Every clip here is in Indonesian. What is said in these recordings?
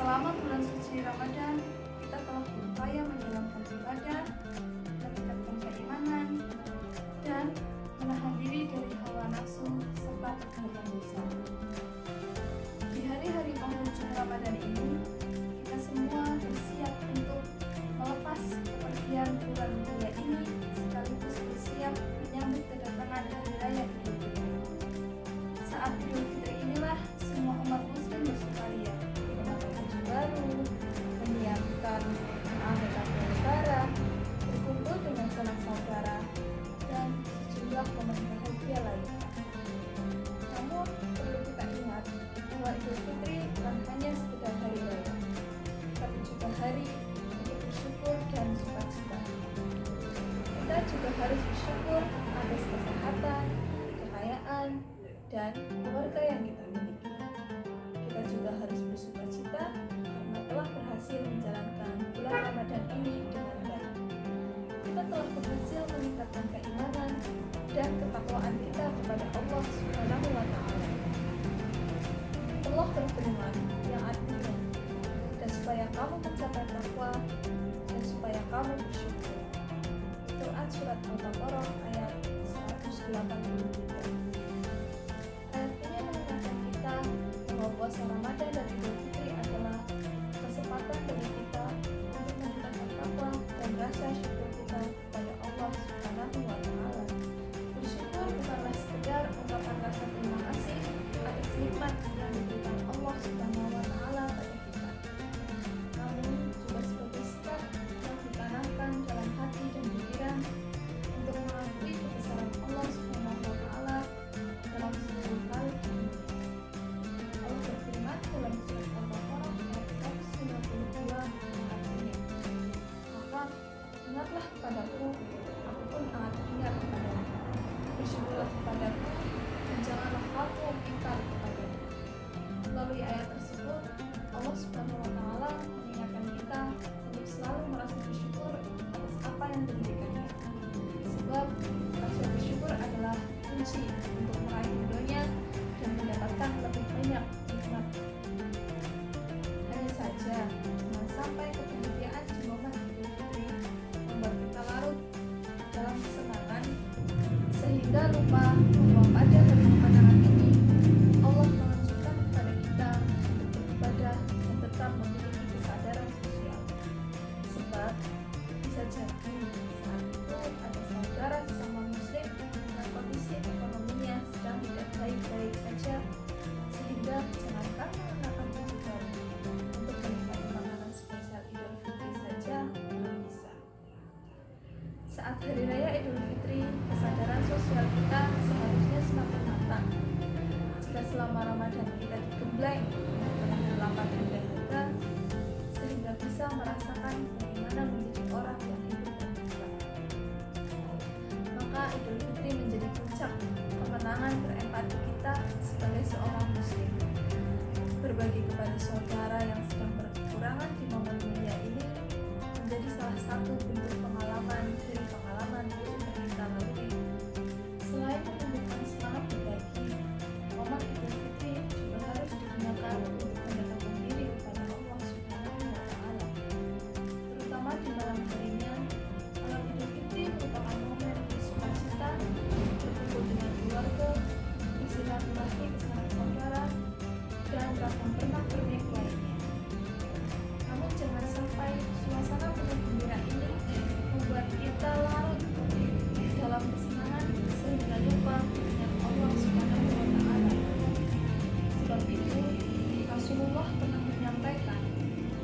Selama bulan suci Ramadan, kita telah berupaya menjalankan ibadah, meningkatkan keimanan, dan menahan diri dari hawa nafsu serta perbuatan dosa. Di hari-hari penghujung Ramadan ini, kita semua bersiap untuk melepas kepergian bulan mulia ini, sekaligus bersiap menyambut kedatangan hari raya Idul Fitri. Saat Idul Fitri inilah semua umat muslim bersukaria, mengenakan baju baru, menyiapkan aneka kue lebaran, berkumpul dengan sanak saudara, dan sejumlah momen bahagia lainnya. Namun perlu kita ingat bahwa Idul Fitri bukan hanya sekedar hari raya, tapi juga hari untuk bersyukur dan sukacita. Kita juga harus bersyukur atas kesehatan, kekayaan, dan keluarga yang kita miliki. Kita juga harus bersukacita karena telah berhasil menjalankan bulan Ramadan ini dengan baik. Kita telah berhasil meningkatkan keimanan dan ketakwaan kita kepada Allah Subhanahu wa Ta'ala. Allah berfirman yang artinya, dan supaya kamu mencapai takwa dan supaya kamu bersyukur. Quran Surat Al-Baqarah ayat 183. Ayat ini mengingatkan kita bahwa puasa Ramadan dan Idul Fitri adalah kesempatan bagi kita untuk meningkatkan takwa dan rasa syukur kita kepada Allah Subhanahu wa Ta'ala. Bersyukur bukanlah sekedar ungkapan rasa terima kasih atas nikmat yang diberikan Allah Subhanahu wa Ta'ala pada kita, namun juga sebagai sikap yang ditanamkan dalam hati dan pikiran untuk mengakui kebesaran Allah Subhanahu wa Ta'ala dalam seluruh hal dunia. Allah berfirman dalam surat Al-Baqarah ayat 152 yang artinya, maka ingatlah kepadaku, aku pun akan ingat kepadamu. Bersyukurlah kepadaku dan janganlah kamu ingkar kepadamu. Melalui ayat tersebut, Allah Subhanahu wa Ta'ala mengingatkan kita untuk selalu merasa bersyukur atas apa yang diberikannya. Sebab rasa bersyukur adalah kunci untuk meraih ridhonya dan mendapatkan lebih banyak nikmat. Hanya saja, jangan sampai kebahagiaan di momen Idul Fitri membuat kita larut dalam kesenangan sehingga lupa bahwa pada hari kemenangan ini Allah menganjurkan kepada kita untuk beribadah dan tetap memiliki kesadaran sosial. Sebab bisa jadi saat itu ada saudara sesama muslim dengan kondisi ekonominya sedang tidak baik-baik saja, sehingga jangankan mengenakan baju baru, untuk menikmati makanan spesial Idul Fitri saja belum bisa. Saat hari raya Idul Fitri, kesadaran sosial kita seharusnya semakin matang. Jika selama Ramadan kita digembleng dengan lapar dan dahaga, sehingga bisa merasakan bagaimana menjadi orang yang hidup dan bersabar, maka Idul Fitri menjadi puncak kemenangan berempati kita sebagai seorang muslim. Berbagi kepada saudara yang sedang berkekurangan di momen mulia ini menjadi salah satu bentuk pengalaman dari pengalaman yang sudah kita lalui. Selain menumbuhkan semangat berbagi, momen Idul Fitri juga harus digunakan untuk mendekatkan diri kepada Allah Subhanahu wa Ta'ala. Terutama di malam harinya, malam Idul Fitri merupakan momen bersukacita, berkumpul dengan keluarga, bersilaturahmi ke sanak saudara, dan ragam pernak-pernik lainnya. Namun jangan sampai suasana penuh gembira ini membuat kita larut dalam kesenangan sehingga lupa dengan Allah Subhanahu wa Ta'ala. Sebab itu Rasulullah pernah menyampaikan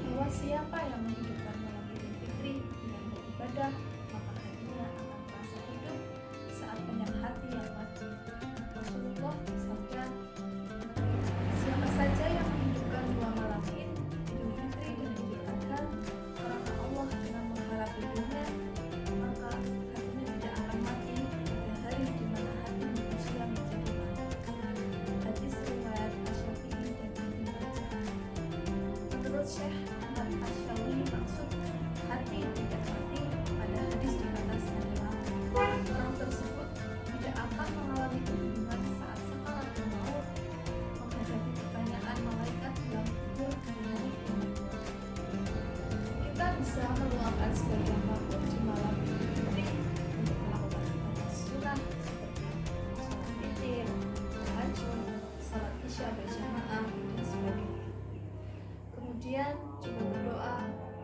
bahwa siapa yang menghidupkan malam Idul Fitri dengan beribadah, maka hatinya akan terasa hidup saat banyak hati yang mati. Rasulullah bersabda, siapa saja yang menghidupkan dua malam Id, Idul Fitri dan Idul Adha, karena Allah dengan mengharap ridhonya, maka hatinya tidak akan mati pada hari di mana hati manusia menjadi mati. Hadis riwayat Asy-Syafi'i dan Ibnu Majah. Menurut Syekh Ahmad Asy-Syafi'i, maksud hati tidak mati pada hadis di atas adalah orang tersebut tidak akan mengalami kebingungan saat sakaratul maut menghadapi pertanyaan malaikat dalam kubur di hari kiamat. bisa meluangkan sebagian waktu di malam hari untuk melakukan ibadah sunnah seperti sholat witir, tahajud, sholat isya berjamaah, dan sebagainya. Kemudian juga berdoa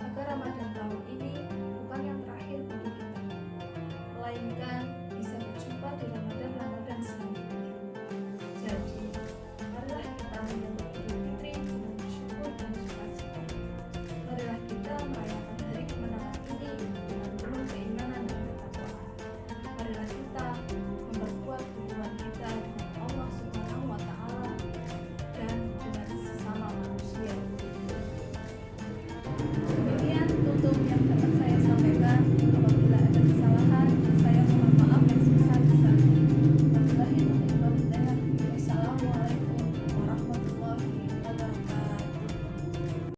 agar Ramadan tahun ini